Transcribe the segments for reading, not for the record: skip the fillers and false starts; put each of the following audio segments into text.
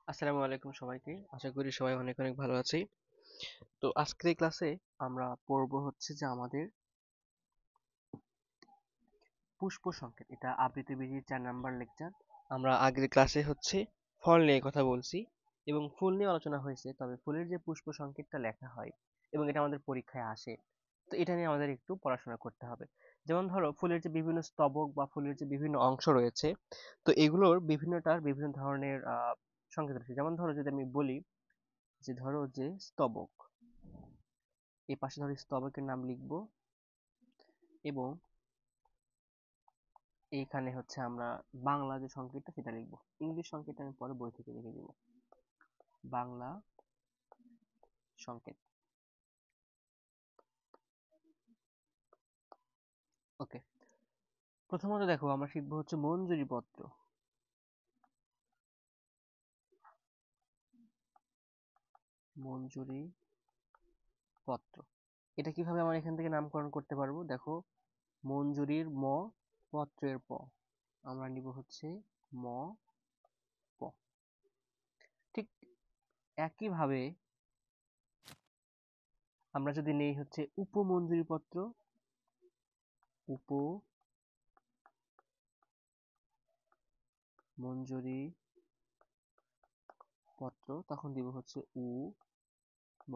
আসসালামু আলাইকুম সবাইকে। আশা করি সবাই অনেক অনেক ভালো আছি। তো আজকের এই ক্লাসে আমরা পড়বো হচ্ছে যে আমাদের পুষ্প সংকেত। এটা আবৃত্তি বিজির 4 নাম্বার লেকচার। আমরা আগের ক্লাসে হচ্ছে ফল নিয়ে কথা বলছি এবং ফুল নিয়ে আলোচনা হয়েছে, তবে ফুলের যে পুষ্প সংকেতটা লেখা হয় এবং এটা আমাদের পরীক্ষায় আসে, তো এটা নিয়ে আমাদের একটু পড়াশোনা করতে হবে। যেমন ধরো ফুলের যে বিভিন্ন স্তবক বা ফুলের যে বিভিন্ন অংশ রয়েছে, তো এগুলোর বিভিন্নটার বিভিন্ন ধরনের সংকেত রয়েছে। যেমন ধরো যদি আমি বলি যে ধরো যে স্তবক, এই পাশে ধরো স্তবকের নাম লিখবো এবং এইখানে হচ্ছে আমরা বাংলা যে সংকেতটা সেটা লিখবো। ইংলিশ সংকেতটা আমি পরে বই থেকে লিখে দিব। বাংলা সংকেত। ওকে, প্রথমত দেখো আমরা শিখবো হচ্ছে মঞ্জুরি পত্র। মঞ্জুরি পত্র, এটা কিভাবে আমরা এখান থেকে নামকরণ করতে পারবো? দেখো, মঞ্জুরির ম, পত্রের প, আমরা নিব হচ্ছে ম প। ঠিক একইভাবে আমরা যদি নেই হচ্ছে উপমঞ্জুরি পত্র, উপমঞ্জুরি পত্র, তখন দিব হচ্ছে উ ম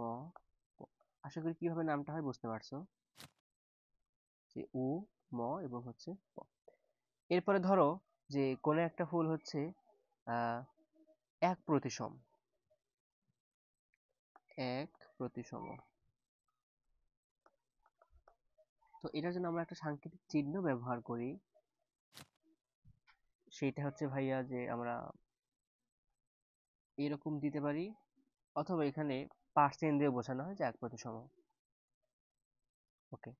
প। আশা করি কিভাবে নামটা হয় বুঝতে পারছো, যে উ ম এবং হচ্ছে প। এরপরে ধরো যে কোনো একটা ফুল হচ্ছে আহ এক প্রতিসম, এক প্রতিসম। তো এটার জন্য আমরা একটা সাংকেতিক চিহ্ন ব্যবহার করি। সেইটা হচ্ছে ভাইয়া যে আমরা এরকম দিতে পারি, অথবা এখানে পার্সেন্ট দিয়ে বোঝানো হয় যে এক প্রতিসম। ওকে,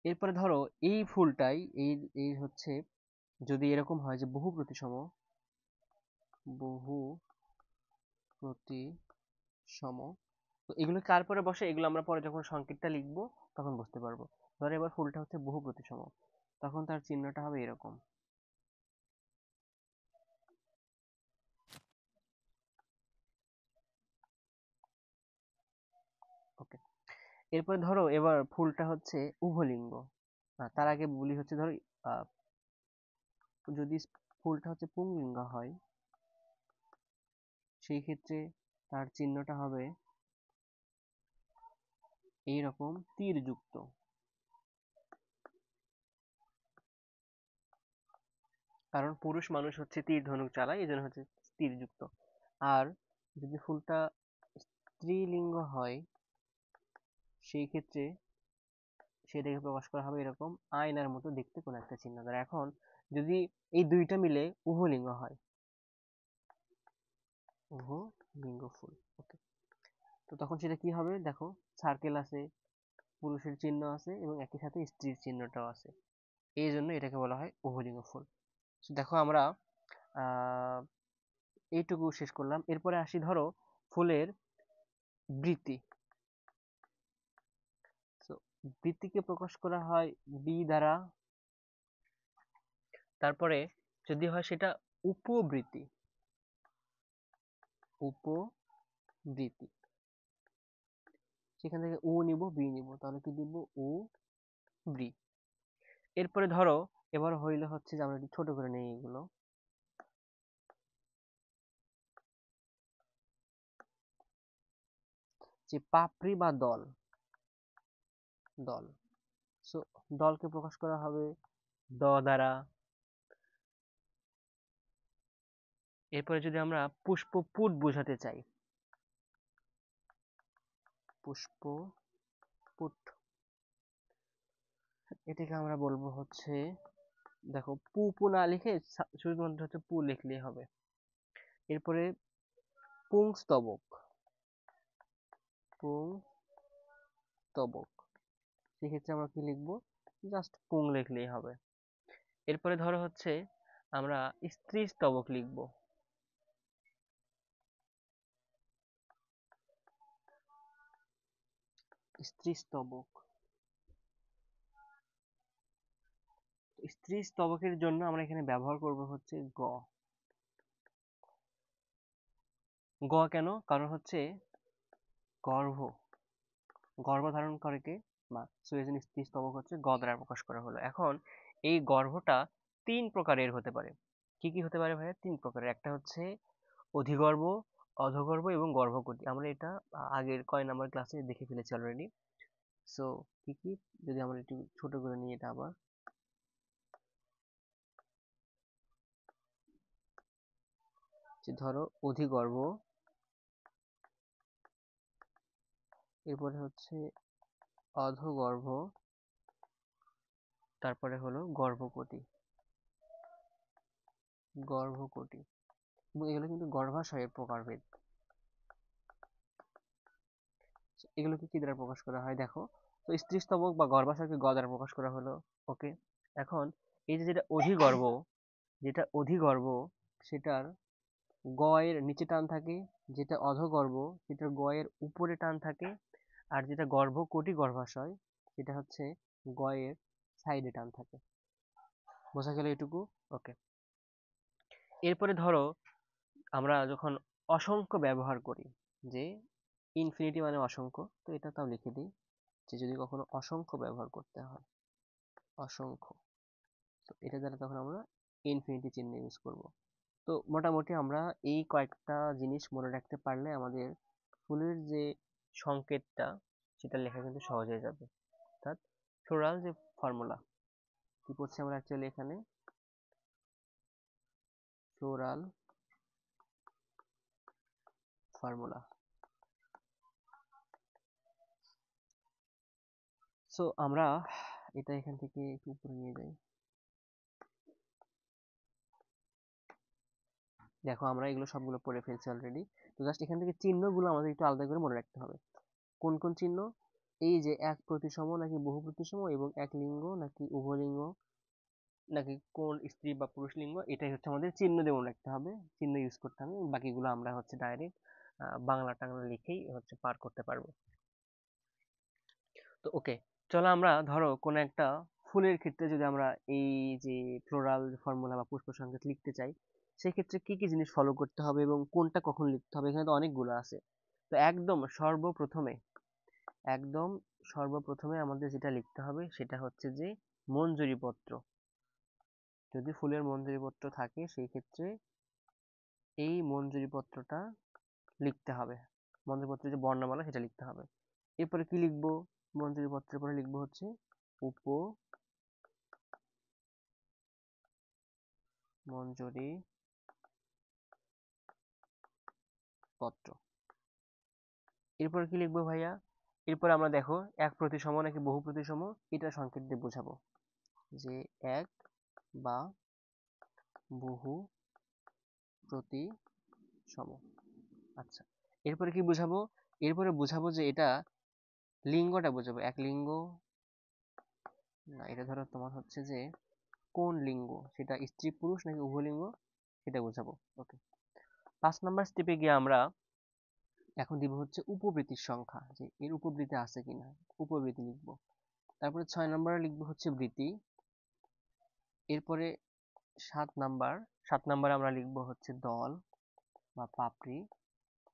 এরপরে ধরো এই ফুলটাই এই এই হচ্ছে যদি এরকম হয় যে বহু প্রতিসম, বহু প্রতিসম, তো এগুলো কার পরে বসে এগুলো আমরা পরে যখন সংকেতটা লিখবো তখন বুঝতে পারবো। ধরো এবার ফুলটা হচ্ছে বহু প্রতিসম, তখন তার চিহ্নটা হবে এরকম। ওকে, এরপরে ধরো এবার ফুলটা হচ্ছে উভলিঙ্গ। তার আগে বলি হচ্ছে ধরো আহ, যদি ফুলটা হচ্ছে পুংলিঙ্গ হয়, সেই ক্ষেত্রে তার চিহ্নটা হবে এইরকম তীর যুক্ত। কারণ পুরুষ মানুষ হচ্ছে তীর ধনুক চালায়, এই জন্য হচ্ছে তীর যুক্ত। আর যদি ফুলটা স্ত্রীলিঙ্গ হয়, সেই ক্ষেত্রে সেটাকে প্রকাশ করা হবে এরকম আয়নার মতো দেখতে কোনো একটা চিহ্ন দ্বারা। এখন যদি এই দুইটা মিলে উভলিঙ্গ হয়, উভলিঙ্গ ফুল, ওকে, তো তখন সেটা কি হবে? দেখো, সার্কেল আছে, পুরুষের চিহ্ন আছে এবং একই সাথে স্ত্রীর চিহ্নটাও আছে, এই জন্য এটাকে বলা হয় উভলিঙ্গ ফুল। তো দেখো আমরা আহ এইটুকু শেষ করলাম। এরপরে আসি ধরো ফুলের বৃতি। তো বৃতিকে প্রকাশ করা হয় বি দ্বারা। তারপরে যদি হয় সেটা উপবৃতি, উপবৃতি, সেখান থেকে ও নিব বি নিব, তাহলে কি দিব? ও বৃ। এরপরে ধরো এবার হইলে হচ্ছে যে আমরা একটু ছোট করে নেই এগুলো, যে পাপড়ি বা দল, দল। সো দলকে প্রকাশ করা হবে দ দ্বারা। এরপরে যদি আমরা পুষ্পপুট বোঝাতে চাই, পুষ্পপুট, এটাকে আমরা বলবো হচ্ছে, দেখো পু পু না লিখে শুধুমাত্র হচ্ছে পু লিখলেই হবে। এরপরে পুংস্তবক, পুংস্তবক, সেক্ষেত্রে আমরা কি লিখবো? জাস্ট পুং লিখলেই হবে। এরপরে ধরো হচ্ছে আমরা স্ত্রী স্তবক লিখবো। স্ত্রী স্তবক, স্ত্রী স্তবকের জন্য আমরা এখানে ব্যবহার করব হচ্ছে গ। গ কেন? কারণ হচ্ছে গর্ভ গর্ভধারণ করে কে? মা। সো এই জন্য স্ত্রী স্তবক হচ্ছে গ দ্বারা প্রকাশ করা হলো। এখন এই গর্ভটা তিন প্রকারের হতে পারে। কি কি হতে পারে ভাইয়া? তিন প্রকারের। একটা হচ্ছে অধিগর্ভ, অধগর্ভ এবং গর্ভকটি। আমরা এটা আগের কয় নাম্বার ক্লাসে দেখে ফেলেছি অলরেডি। সো কি কি, যদি আমরা একটু ছোট করে নিই এটা আবার, যে ধরো অধিগর্ভ, এরপরে হচ্ছে অধগর্ভ, তারপরে হলো গর্ভকটি। গর্ভকটি এবং এগুলো কিন্তু গর্ভাশয়ের প্রকারভেদ। এগুলোকে কি দ্বারা প্রকাশ করা হয় দেখো। তো স্ত্রীস্তবক বা গর্ভাশয়কে গ দ্বারা প্রকাশ করা হলো। ওকে। এখন এই যে যেটা অধিগর্ভ, যেটা অধিগর্ভ সেটার গ এর নিচে টান থাকে, যেটা অধগর্ভ সেটার গ এর উপরে টান থাকে, আর যেটা গর্ভকটি গর্ভাশয় সেটা হচ্ছে গ এর সাইডে টান থাকে। বোঝা গেল এটুকু? ওকে। এরপরে ধরো আমরা যখন অসংখ্য ব্যবহার করি, যে ইনফিনিটি মানে অসংখ্য, তো এটা তাও লিখে দিই, যে যদি কখনো অসংখ্য ব্যবহার করতে হয়, অসংখ্য, তো এটা দ্বারা তখন আমরা ইনফিনিটি চিহ্ন ইউজ করব। তো মোটামুটি আমরা এই কয়েকটা জিনিস মনে রাখতে পারলে আমাদের ফুলের যে সংকেতটা সেটা লেখা কিন্তু সহজ হয়ে যাবে। অর্থাৎ ফ্লোরাল যে ফর্মুলা, কি করছি আমরা অ্যাকচুয়ালি এখানে, ফ্লোরাল ফর্মুলা। সো আমরা এটা এখান থেকে একটু উপরে নিয়ে যাই। দেখো আমরা এগুলো সবগুলো পড়ে ফেলছি অলরেডি। তো জাস্ট এখান থেকে চিহ্নগুলো আমাদের একটু আলাদা করে মনে রাখতে হবে। কোন কোন চিহ্ন? এই যে এক প্রতিসম নাকি বহু প্রতিসম, এবং এক লিঙ্গ নাকি উভলিঙ্গ, নাকি কোন স্ত্রী বা পুরুষ লিঙ্গ, এটাই হচ্ছে আমাদের চিহ্ন দিয়ে মনে রাখতে হবে, চিহ্ন ইউজ করতে হবে। বাকিগুলো আমরা হচ্ছে ডাইরেক্ট বাংলা টাংলা লিখেই হচ্ছে পার করতে পারবো। তো ওকে, চলো আমরা ধরো কোন একটা ফুলের ক্ষেত্রে যদি আমরা এই যে ফ্লোরাল ফর্মুলা বা পুষ্প সংকেত লিখতে চাই, সেই ক্ষেত্রে কি কি জিনিস ফলো করতে হবে এবং কোনটা কখন লিখতে হবে, এখানে তো অনেকগুলো আছে। তো একদম সর্বপ্রথমে আমাদের যেটা লিখতে হবে সেটা হচ্ছে যে মঞ্জুরি পত্র। যদি ফুলের মঞ্জুরি পত্র থাকে সেই ক্ষেত্রে এই মঞ্জুরি পত্রটা লিখতে হবে। মঞ্জুরি পত্রের যে বর্ণমালা সেটা লিখতে হবে। এরপরে কি লিখবো? মঞ্জুরি পত্রের পরে লিখবো হচ্ছে উপমঞ্জুরি পত্র। এরপরে কি লিখবো ভাইয়া? এরপর আমরা দেখো এক প্রতিসম নাকি বহু প্রতিসম, এটা সংকেত দিয়ে বোঝাবো, যে এক বা বহু প্রতিসম। আচ্ছা, এরপরে কি বুঝাবো? এরপরে বুঝাবো যে এটা লিঙ্গটা বোঝাবো। এক লিঙ্গ, না এটা ধরো তোমার হচ্ছে যে কোন লিঙ্গ, সেটা স্ত্রী পুরুষ নাকি উভলিঙ্গ সেটা বোঝাবো। ওকে। 5 নাম্বার স্টেপে গিয়ে আমরা এখন দিব হচ্ছে উপবৃত্তির সংখ্যা, যে এর উপবৃত্তি আছে কিনা, উপবৃত্তি লিখবো। তারপরে 6 নাম্বারে লিখবো হচ্ছে বৃত্তি। এরপরে 7 নাম্বার, 7 নাম্বারে আমরা লিখবো হচ্ছে দল বা পাপড়ি।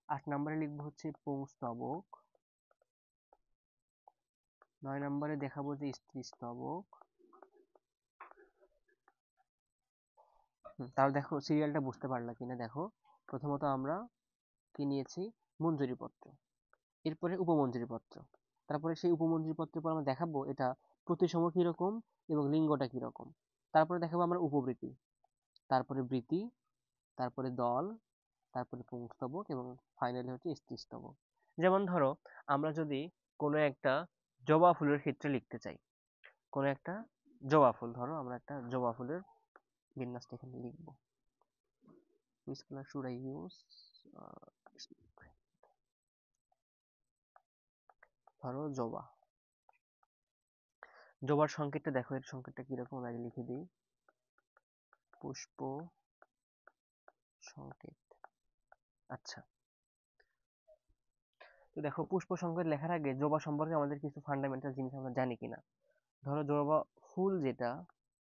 8 নাম্বারে লিখবো হচ্ছে পুংস্তবক। 9 নাম্বারে দেখাবো যে স্ত্রী স্তবক। তাহলে দেখো সিরিয়ালটা বুঝতে পারলা কিনা দেখো। প্রথমত আমরা কি নিয়েছি? মঞ্জুরি পত্র, এরপরে উপমঞ্জুরি পত্র, তারপরে সেই উপমঞ্জুরি পত্রের পর আমরা দেখাবো এটা প্রতিসম কিরকম এবং লিঙ্গটা কিরকম। তারপরে দেখাবো আমরা উপবৃত্তি, তারপরে বৃত্তি, তারপরে দল, তারপরে পুংস্তবক এবং ফাইনালি হচ্ছে স্ত্রীস্তবক। যেমন ধরো আমরা যদি কোনো একটা জবা ফুলের ক্ষেত্রে লিখতে চাই, কোনো একটা জবা ফুল, ধরো আমরা একটা জবা ফুলের বিন্যাসটা এখানে লিখবো। Which color should I use? ধরো জবা, জবার সংকেতটা দেখো, এর সংকেতটা কিরকম আগে লিখে দিই, পুষ্প সংকেত। আচ্ছা, তো দেখো পুষ্প সংকেত লেখার আগে জবা সম্পর্কে আমাদের কিছু ফান্ডামেন্টাল জিনিস আমরা জানি কিনা। ধরো জবা ফুল যেটা,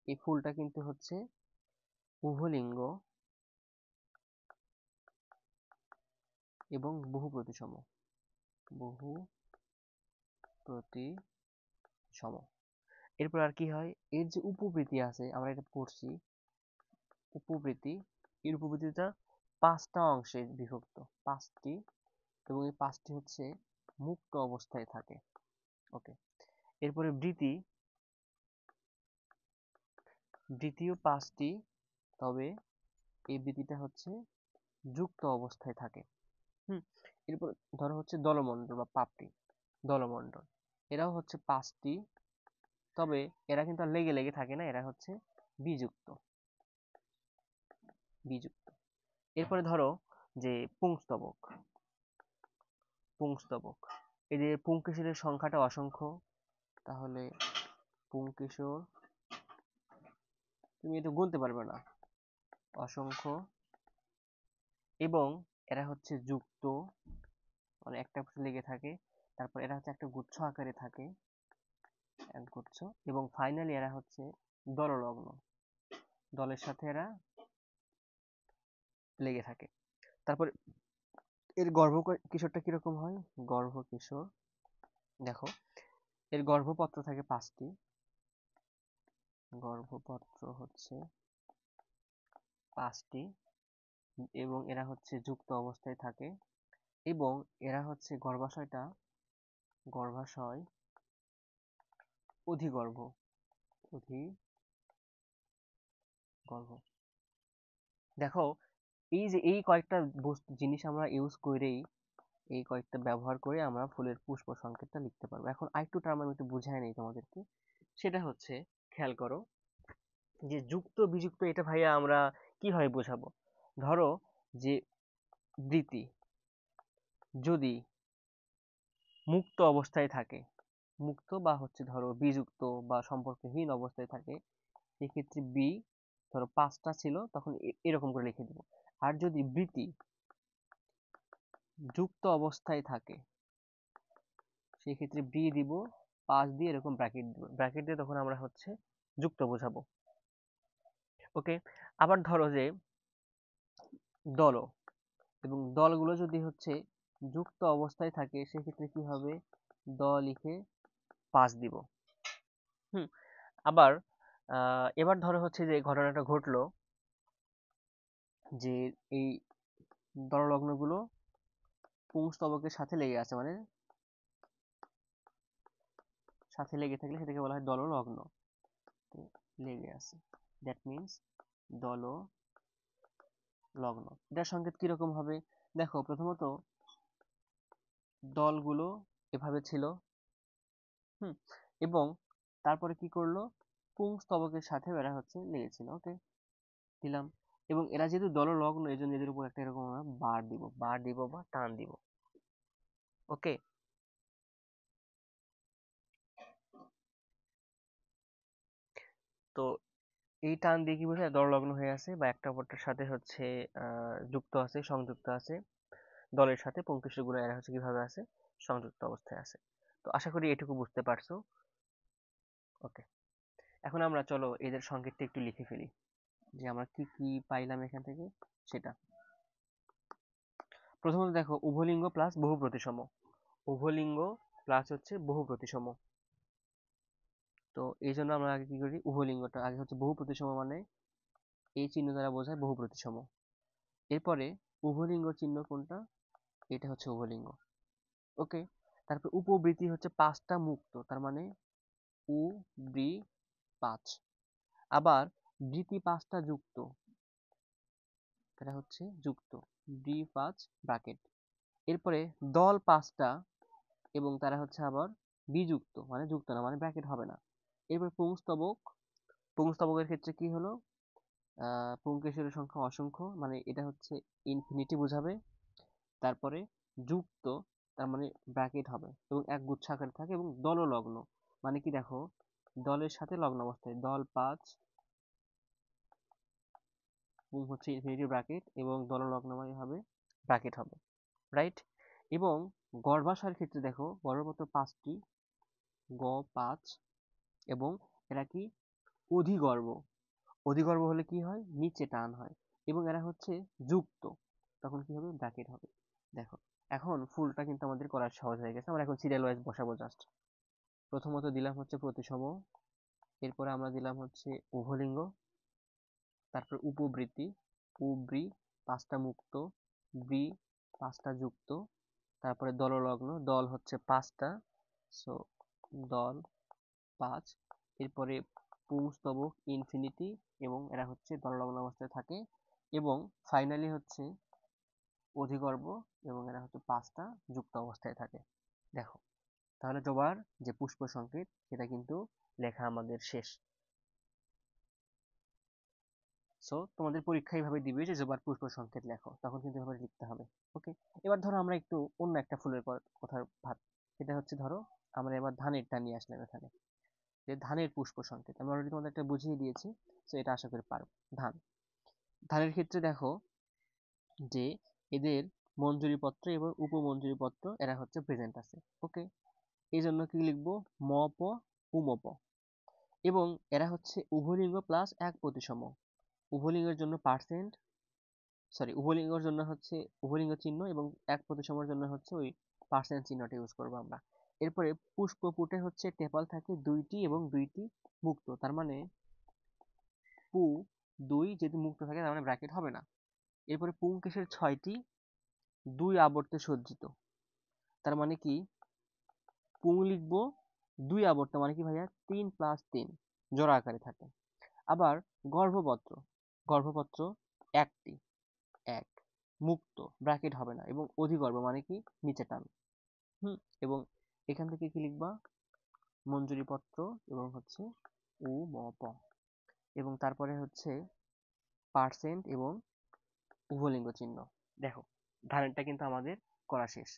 এই ফুলটা কিন্তু হচ্ছে উভলিঙ্গ, এবং বহু প্রতিসম। বহু প্রতিসম। এরপর আর কি হয়, এর যে উপবৃত্তি আছে আমরা এটা পড়ছি, উপবৃত্তি, এর উপবৃত্তিটা 5টা অংশে বিভক্ত, 5টি, এবং এই 5টি হচ্ছে মুক্ত অবস্থায় থাকে। ওকে, এরপরে বৃত্তি, দ্বিতীয় 5টি, তবে এই বৃত্তিটা হচ্ছে যুক্ত অবস্থায় থাকে। এরপর ধরো হচ্ছে দলমণ্ডল বা পাপড়ি, দলমণ্ডল, এরাও হচ্ছে 5টি, তবে এরা কিন্তু আর লেগে লেগে থাকে না, এরা হচ্ছে বিযুক্ত, বিযুক্ত। এরপরে ধরো যে পুংস্তবক, পুংস্তবক, এই যে পুংকেশরের সংখ্যাটা অসংখ্য, তাহলে পুংকেশর তুমি এটা গুনতে পারবে না, অসংখ্য, এবং এরা হচ্ছে যুক্ত, মানে একটা লেগে থাকে, তারপর এরা হচ্ছে একটা গুচ্ছ আকারে থাকে, এক গুচ্ছ, এবং ফাইনালি এরা হচ্ছে দললগ্ন, দলের সাথে এরা লেগে থাকে। তারপর এর কিশোরটা কিরকম হয়, গর্ভ কিশোর, দেখো এর গর্ভপত্র থাকে 5টি, গর্ভপত্র হচ্ছে 5টি, এবং এরা হচ্ছে যুক্ত অবস্থায় থাকে, এবং এরা হচ্ছে গর্ভাশয় অধিগর্ভ, অধিগর্ভ। দেখো এই যে এই কয়েকটা জিনিস আমরা ইউজ করেই, এই কয়েকটা ব্যবহার করে আমরা ফুলের পুষ্প সংকেতটা লিখতে পারবো। এখন আরেকটু টার্ম আমি একটু বুঝাই নেই তোমাদেরকে, সেটা হচ্ছে, খেয়াল করো যে যুক্ত বিযুক্ত এটা ভাইয়া আমরা কিভাবে বোঝাবো। ধরো যে বৃত্তি যদি মুক্ত অবস্থায় থাকে, মুক্ত বা হচ্ছে ধরো বিযুক্ত বা সম্পর্কহীন অবস্থায় থাকে, সেক্ষেত্রে বি, ধরো 5টা ছিল তখন এরকম করে লিখে দিব। আর যদি বৃত্তি যুক্ত অবস্থায় থাকে, সেক্ষেত্রে বি দিব, 5 দিয়ে এরকম ব্র্যাকেট দিব, ব্র্যাকেট দিয়ে তখন আমরা হচ্ছে যুক্ত বোঝাবো। ওকে, আবার ধরো যে দল, এবং দলগুলো যদি হচ্ছে যুক্ত অবস্থায় থাকে, সেক্ষেত্রে কি হবে, দ লিখে 5 দিব। আবার এবার ধরো হচ্ছে যে ঘটনাটা ঘটলো যে এই দললগ্নগুলো পুংস্তবকের সাথে লেগে আছে, মানে সাথে লেগে থাকলে সেটাকে বলা হয় দললগ্ন, লেগে আছে, দ্যাট মিনস দললগ্ন। এটার সংকেত কিরকম হবে, দেখো প্রথমত দলগুলো এভাবে ছিল, এবং তারপরে কি করলো, পুংস্তবকের সাথে এরা হচ্ছে লেগেছিল। ওকে, দিলাম, এবং এরা যেহেতু দললগ্ন, এই জন্য এদের উপর একটা এরকম আমরা বার দিব বা টান দিব। ওকে, তো এই টান দিয়ে কি বোঝায়, দললগ্ন হয়ে আছে বা একটা অপরটার সাথে হচ্ছে যুক্ত আছে, সংযুক্ত আছে, দলের সাথে পুংকেশরগুলো এরা হচ্ছে কিভাবে আছে, সংযুক্ত অবস্থায় আছে। তো আশা করি এটুকু বুঝতে পারছো। ওকে, এখন আমরা চলো এদের সংকেতটা একটু লিখে ফেলি, যে আমরা কি কি পাইলাম এখান থেকে সেটা। প্রথমত দেখো উভলিঙ্গ প্লাস বহু প্রতিসম, উভলিঙ্গ প্লাস হচ্ছে বহু প্রতিসম। তো এই জন্য আমরা আগে কি করি, উভলিঙ্গটা আগে হচ্ছে বহু প্রতিসম, মানে এই চিহ্ন দ্বারা বোঝায় বহু প্রতিসম। এরপরে উভলিঙ্গ চিহ্ন কোনটা, এটা হচ্ছে উভলিঙ্গ। ওকে, তারপর উপবৃত্তি হচ্ছে 5টা মুক্ত, তার মানে উ বৃ 5। আবার বৃত্তি 5টা যুক্ত, এটা হচ্ছে যুক্ত, বৃ 5 ব্র্যাকেট। এরপরে দল 5টা, এবং তারা হচ্ছে আবার বিযুক্ত, মানে যুক্ত না, মানে ব্র্যাকেট হবে না। এরপর পুংস্তবক, পুংস্তবকের ক্ষেত্রে কি হলো, পুংকেশরের সংখ্যা অসংখ্য, মানে এটা হচ্ছে ইনফিনিটি বোঝাবে। তারপরে যুক্ত, তার মানে ব্র্যাকেট হবে, এবং এক গুচ্ছ আকারে থাকে, এবং দললগ্ন, মানে কি দেখো দলের সাথে লগ্ন অবস্থায়, দল 5 পুং হচ্ছে ইনফিনিটি ব্র্যাকেট, এবং দললগ্ন মানে হবে ব্র্যাকেট হবে, রাইট। এবং গর্ভাশয়ের ক্ষেত্রে দেখো গর্ভপত্র 5টি, গ 5, এবং এরা কি অধিগর্ভ, অধিগর্ভ হলে কি হয়, নিচে টান হয়, এবং এরা হচ্ছে যুক্ত, তখন কি হবে, ব্র্যাকেট হবে। দেখো এখন ফুলটা কিন্তু আমাদের করা সহজ হয়ে গেছে। আমরা এখন সিরিয়াল ওয়াইজ বসাবো জাস্ট। প্রথমত দিলাম হচ্ছে প্রতিসম, এরপরে আমরা দিলাম হচ্ছে উভলিঙ্গ, তারপর উপবৃত্তি, উবৃ 5টা মুক্ত, বৃ 5টা যুক্ত, তারপরে দললগ্ন, দল হচ্ছে 5টা, সো দল 5, এরপরে পুংস্তবক ইনফিনিটি, এবং এরা হচ্ছে দললগ্ন অবস্থায় থাকে, এবং ফাইনালি হচ্ছে অধিগর্ভ, এবং এরা হচ্ছে 5টা যুক্ত অবস্থায় থাকে। দেখো তাহলে জবার যে পুষ্প সংকেত সেটা কিন্তু লেখা আমাদের শেষ। সো তোমাদের পরীক্ষা এইভাবে দিবে যে জবার পুষ্প সংকেত লেখো, তখন কিন্তু এভাবে লিখতে হবে। ওকে, এবার ধরো আমরা একটু অন্য একটা ফুলের কথা ভাব, সেটা হচ্ছে ধরো আমরা এবার ধানেরটা নিয়ে আসলাম এখানে, যে ধানের পুষ্প সংকেত আমি অলরেডি তোমাদের একটা বুঝিয়ে দিয়েছি, তো এটা আশা করি পারো। ধানের ক্ষেত্রে দেখো যে এদের মঞ্জুরি পত্র এবং উপমঞ্জুরি পত্র এরা হচ্ছে প্রেজেন্ট আছে। ওকে, এই জন্য কি লিখবো, ম প উমপ, এবং এরা হচ্ছে উভলিঙ্গ প্লাস এক প্রতিসম। উভলিঙ্গের জন্য পার্সেন্ট, সরি উভলিঙ্গের জন্য হচ্ছে উভলিঙ্গ চিহ্ন, এবং এক প্রতিসমের জন্য হচ্ছে ওই পার্সেন্ট চিহ্নটা ইউজ করবো আমরা। এরপরে পুষ্পপুটে হচ্ছে টেপাল থাকে 2টি এবং 2টি মুক্ত, তার মানে পু 2 যদি মুক্ত থাকে তার মানে ব্র্যাকেট হবে না। এরপরে পুংকেশের 6টি 2 আবর্তে সজ্জিত, তার মানে কি পুং লিখবো 2 আবর্ত, মানে কি ভাইয়া 3 + 3 জোড়া আকারে থাকে। আবার গর্ভপত্র, গর্ভপত্র 1টি, 1 মুক্ত, ব্র্যাকেট হবে না, এবং অধিগর্ভ মানে কি নিচে টান। এবং এখান থেকে কি লিখবা, মঞ্জুরি পত্র এবং হচ্ছে উ ম প, এবং তারপরে হচ্ছে পার্সেন্ট এবং উভলিঙ্গ চিহ্ন। দেখো ধানটা কিন্তু আমাদের করা শেষ।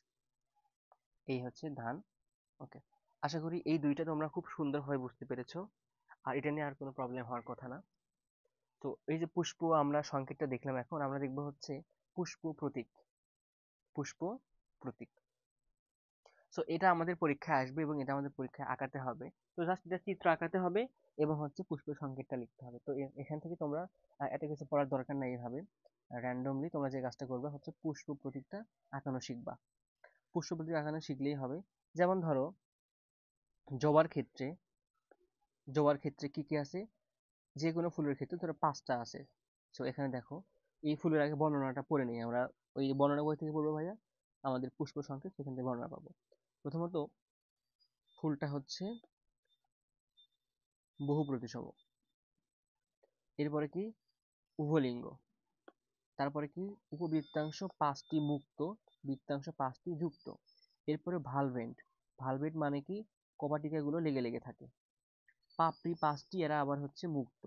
এই হচ্ছে ধান। ওকে, আশা করি এই দুইটা তোমরা খুব সুন্দরভাবে বুঝতে পেরেছো, আর এটা নিয়ে আর কোনো প্রবলেম হওয়ার কথা না। তো এই যে পুষ্প আমরা সংকেতটা দেখলাম, এখন আমরা দেখবো হচ্ছে পুষ্প প্রতীক। পুষ্প প্রতীক, সো এটা আমাদের পরীক্ষায় আসবে এবং এটা আমাদের পরীক্ষায় আঁকাতে হবে। তো জাস্ট এটা চিত্র আঁকাতে হবে এবং হচ্ছে পুষ্প সংকেতটা লিখতে হবে। তো এখান থেকে তোমরা এত কিছু পড়ার দরকার নাই, এইভাবে র্যান্ডমলি তোমরা যে কাজটা করবে হচ্ছে পুষ্প প্রতীকটা আঁকানো শিখবা। পুষ্প প্রতীক আঁকানো শিখলেই হবে। যেমন ধরো জবার ক্ষেত্রে, জবার ক্ষেত্রে কি কি আছে, যে কোনো ফুলের ক্ষেত্রে ধরো 5টা আছে। তো এখানে দেখো এই ফুলের আগে বর্ণনাটা পড়ে নিই আমরা। ওই বর্ণনা বই থেকে পড়বো ভাইয়া, আমাদের পুষ্প সংকেত সেখান থেকে বর্ণনা পাবো। প্রথমত ফুলটা হচ্ছে বহু প্রতিসম, এরপরে কি উভলিঙ্গ, তারপরে কি উপবৃত্তাংশ 5টি মুক্ত, বৃত্তাংশ 5টি যুক্ত, এরপরে ভালভেন্ট, ভালভেন্ট মানে কি কপাটিকা গুলো লেগে লেগে থাকে, পাপড়ি 5টি, এরা আবার হচ্ছে মুক্ত,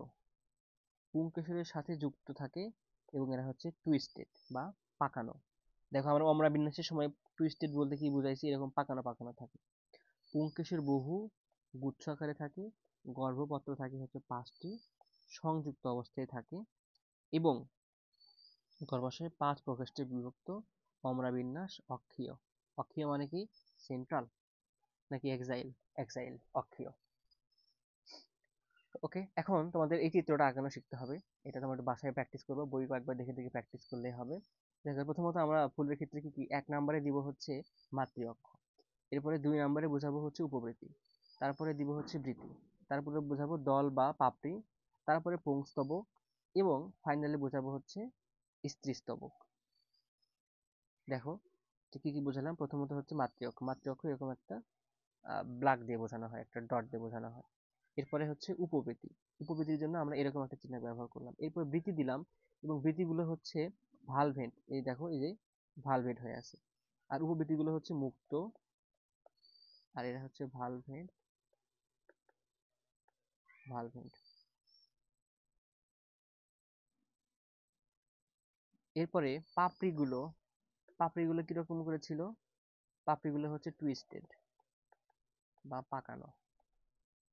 পুংকেশরের সাথে যুক্ত থাকে, এবং এরা হচ্ছে টুইস্টেড বা পাকানো। দেখো আমরা অমরা বিন্যাসের সময় টুইস্টেড বলতে কি বুঝাইছি, এরকম পাকানো পাকানো থাকে। পুংকেশের বহু গুচ্ছ আকারে থাকে, গর্ভপত্র থাকে হচ্ছে 5টি, সংযুক্ত অবস্থায় থাকে, এবং গর্ভাশয়ে 5 প্রকোষ্ঠে বিভক্ত, অমরা বিন্যাস অক্ষীয়। অক্ষীয় মানে কি সেন্ট্রাল নাকি এক্সাইল, এক্সাইল অক্ষীয়। ওকে, এখন তোমাদের এই চিত্রটা আঁকানো শিখতে হবে। এটা তোমরা একটু বাসায় প্র্যাকটিস করবে, বই কয়েকবার দেখে দেখে প্র্যাকটিস করলেই হবে। দেখো প্রথমত আমরা ফুলের ক্ষেত্রে কি কি 1 নম্বরে দিব হচ্ছে মাতৃ অক্ষ, এরপরে 2 নম্বরে বোঝাবো হচ্ছে উপবৃত্তি, তারপরে দিব হচ্ছে বৃত্তি, তারপরে বোঝাবো দল বা পাপড়ি, তারপরে পুংস্তবক, এবং ফাইনালি বোঝাবো হচ্ছে স্ত্রীস্তবক। দেখো কি কি বোঝালাম, প্রথমত হচ্ছে মাতৃ অক্ষ, মাতৃ অক্ষ এরকম একটা ব্ল্যাক দিয়ে বোঝানো হয়, একটা ডট দিয়ে বোঝানো হয়। এরপরে হচ্ছে উপবৃত্তি, উপবৃত্তির জন্য আমরা এরকম একটা চিহ্ন ব্যবহার করলাম। এরপর বৃত্তি দিলাম, এবং বৃত্তিগুলো হচ্ছে ভালভেন্ট, এই দেখো এই যে ভালভেন্ট হয়ে আছে। আর উপবৃত্তিগুলো হচ্ছে মুক্ত, আর এরা হচ্ছে ভালভেন্ট, ভালভেন্ট। এরপরে পাপড়িগুলো, পাপড়িগুলো কিরকম করে ছিল, পাপড়িগুলো হচ্ছে টুইস্টেড বা পাকানো,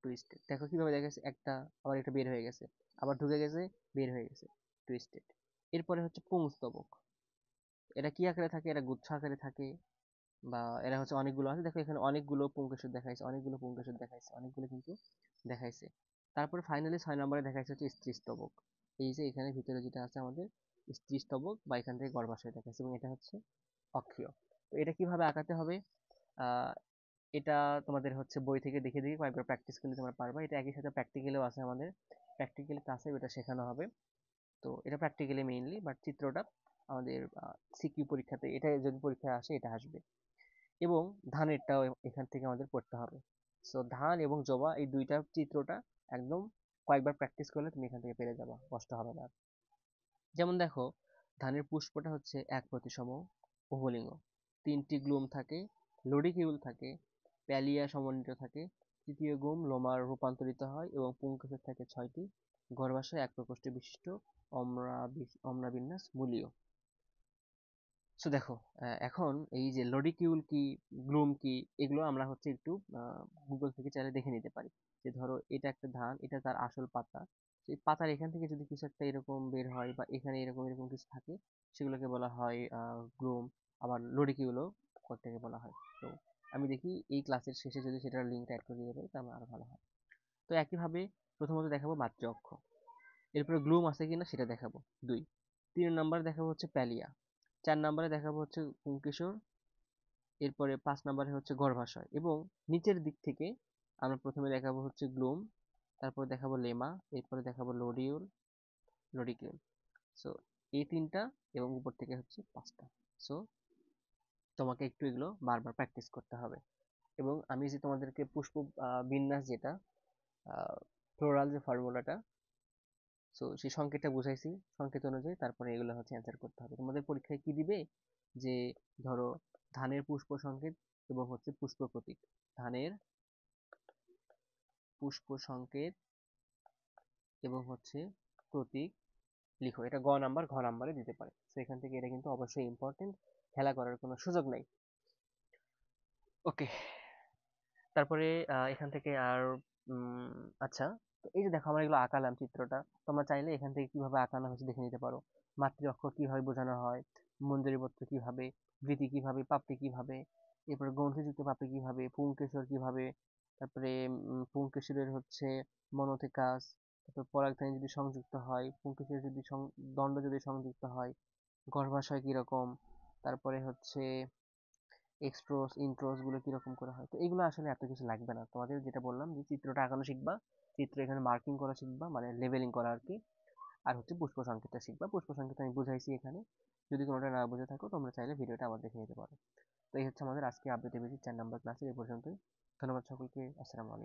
টুইস্টেড। দেখো কিভাবে দেখা গেছে, একটা আবার একটা বের হয়ে গেছে, আবার ঢুকে গেছে, বের হয়ে গেছে, টুইস্টেড। এরপরে হচ্ছে পুংস্তবক, এরা কি আকারে থাকে, এরা গুচ্ছ আকারে থাকে, বা এরা হচ্ছে অনেকগুলো আছে। দেখো এখানে অনেকগুলো পুংকেশর দেখাইছে, অনেকগুলো পুংকেশর দেখাইছে, অনেকগুলো কিন্তু দেখাইছে। তারপরে ফাইনালি 6 নম্বরে দেখাইছে হচ্ছে স্ত্রীস্তবক, এই যে এখানে ভিতরে যেটা আছে আমাদের স্ত্রীস্তবক, বা এখান থেকে গর্ভাশয় দেখাইছে, এবং এটা হচ্ছে অক্ষীয়। তো এটা কিভাবে আঁকাতে হবে? আহ এটা তোমাদের হচ্ছে বই থেকে দেখে দেখে কয়েকবার প্র্যাকটিস করলে তোমরা পারবা। এটা একই সাথে প্র্যাকটিক্যালেও আছে, আমাদের প্র্যাকটিক্যাল ক্লাসে এটা শেখানো হবে। তো এটা প্র্যাকটিক্যালি মেইনলি, বাট চিত্রটা আমাদের সিকিউ পরীক্ষাতে, এটা যদি পরীক্ষায় আসে এটা আসবে। এবং ধানেরটাও এখান থেকে আমাদের পড়তে হবে। সো ধান এবং জবা এই দুইটা চিত্রটা একদম কয়েকবার প্র্যাকটিস করলে তুমি এখান থেকে পেরে যাবা, কষ্ট হবে না। যেমন দেখো, ধানের পুষ্পটা হচ্ছে এক প্রতিসম উভলিঙ্গ, তিনটি গ্লুম থাকে, লরিকিউল থাকে, প্যালিয়া সমন্বিত থাকে, তৃতীয় গুম লোমার রূপান্তরিত হয় এবং পুংকেসর থাকে ছয়টি, গর্ভাশয় এক প্রকোষ্ঠ বিশিষ্ট অম্রাবিন্যাস মূলীয়। সো দেখো, এখন এই যে লরিকিউল কি, গ্লুম কি, এগুলো আমরা হচ্ছে একটু গুগল থেকে চাইলে দেখে নিতে পারি। যে ধরো এটা একটা ধান, এটা তার আসল পাতা, তো এই পাতার এখান থেকে যদি কিছু একটা এরকম বের হয় বা এখানে এরকম এরকম কিছু থাকে, সেগুলোকে বলা হয় গ্লুম। আবার লরিকিউলও থেকে বলা হয়। তো আমি দেখি এই ক্লাসের শেষে যদি সেটার লিঙ্কটা অ্যাড করে দিতে পারি তাহলে আরো ভালো হয়। তো একইভাবে প্রথমত দেখাবো মাতৃ অক্ষ, এরপরে গ্লুম আছে কিনা সেটা দেখাবো 2, 3 নাম্বার দেখাবো হচ্ছে প্যালিয়া, 4 নাম্বারে দেখাবো হচ্ছে পুংকেশর, এরপরে 5 নাম্বারে হচ্ছে গর্ভাশয়, এবং নিচের দিক থেকে আমরা প্রথমে দেখাবো হচ্ছে গ্লুম, তারপরে দেখাবো লেমা, এরপরে দেখাবো লরিকিউল। সো এই 3টা, এবং উপর থেকে হচ্ছে 5টা। সো তোমাকে একটু এগুলো বারবার প্র্যাকটিস করতে হবে। এবং আমি যে তোমাদেরকে পুষ্প বিন্যাস যেটা, ফ্লোরাল যে ফর্মুলাটা, সো সেই সংকেতটা বুঝাইছি, সংকেত অনুযায়ী তারপরে এগুলো হচ্ছে অ্যান্সার করতে হবে। তোমাদের পরীক্ষায় কি দিবে, যে ধরো ধানের পুষ্প সংকেত এবং হচ্ছে পুষ্প প্রতীক, ধানের পুষ্প সংকেত এবং হচ্ছে প্রতীক লিখো, এটা ঘ নাম্বারে দিতে পারে। তো এখান থেকে এটা কিন্তু অবশ্যই ইম্পর্টেন্ট, খেলা করার কোনো সুযোগ নাই। ওকে, তারপরে এখান থেকে আর আচ্ছা, তো এই যে দেখো আমরা এগুলো আঁকালাম চিত্রটা, তোমরা চাইলে এখান থেকে কিভাবে আঁকানো হয়েছে দেখে নিতে পারো। মাতৃ অক্ষর কিভাবে বোঝানো হয়, মঞ্জরিপত্র কিভাবে, বৃতি কিভাবে, পাপড়ি কিভাবে, এরপরে গ্রন্থিযুক্ত পাপড়ি কিভাবে, পুংকেশর কিভাবে, তারপরে পুংকেশরের হচ্ছে মনোথেকাস, তারপর পরাগধানী যদি সংযুক্ত হয়, পুংকেশরের যদি দণ্ড যদি সংযুক্ত হয়, গর্ভাশয় কিরকম, তারপরে হচ্ছে এক্সট্রোস ইন্ট্রোস গুলো কিরকম করে হয়। তো এগুলো আসলে এত কিছু লাগবে না, তোমাদের যেটা বললাম যে চিত্রটা আঁকানো শিখবা, চিত্র এখানে মার্কিং করা শিখবা, মানে লেবেলিং করা আর কি। আর হচ্ছে পুষ্প সংকেতটা শিখবা, পুষ্প সংকেত আমি বুঝাইছি এখানে। যদি কোনোটা না বুঝে থাকো তোমরা চাইলে ভিডিওটা আবার দেখে নিতে পারো। তো এই হচ্ছে আমাদের আজকে আপডেট এবিসি 4 নম্বর ক্লাসের এই পর্যন্তই। ধন্যবাদ সকলকে, আসসালামু আলাইকুম।